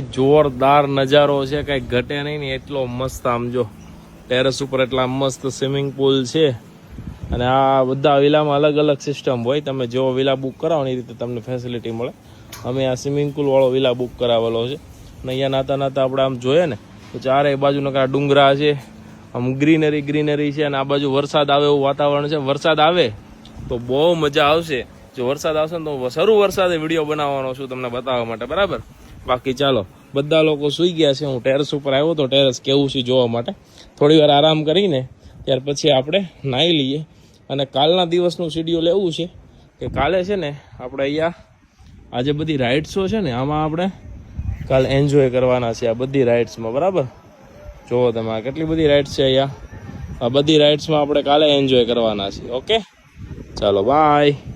જોરદાર નજારો છે, કઈ ઘટે નહીં ને એટલો મસ્ત. આમ જો ટેરેસ ઉપર એટલા મસ્ત સ્વિમિંગ પુલ છે. અને આ બધા વિલામાં અલગ અલગ સિસ્ટમ હોય. તમે જેવો વિલા બુક કરાવો એ રીતે તમને ફેસિલિટી મળે. અમે આ સ્વિમિંગ પુલ વાળો વિલા બુક કરાવેલો છે. અને અહીંયા નાતા નાતા આપણે આમ જોઈએ ને તો ચારે બાજુ નકરા ડુંગરા છે, આમ ગ્રીનરી છે. અને આ બાજુ વરસાદ આવે એવું વાતાવરણ છે. વરસાદ આવે તો બહુ મજા આવશે. જો વરસાદ આવશે ને તો શરૂ વરસાદે વિડીયો બનાવવાનો છું તમને બતાવવા માટે, બરાબર. બાકી ચાલો, બધા લોકો સૂઈ ગયા છે. હું ટેરેસ ઉપર આવ્યો તો ટેરેસ કેવું છે જોવા માટે. થોડી વાર આરામ કરીને ત્યાર પછી આપણે નાહી લઈએ. અને કાલના દિવસનું શેડ્યુલ એવું છે કે કાલે છે ને આપણે અહીંયા આ જે બધી રાઇડ્સો છે ને આમાં આપણે કાલે એન્જોય કરવાના છે. આ બધી રાઇડ્સમાં, બરાબર. જુઓ તમે આ કેટલી બધી રાઇડ્સ છે અહીંયા. આ બધી રાઇડ્સમાં આપણે કાલે એન્જોય કરવાના છીએ. ઓકે, ચાલો બાય.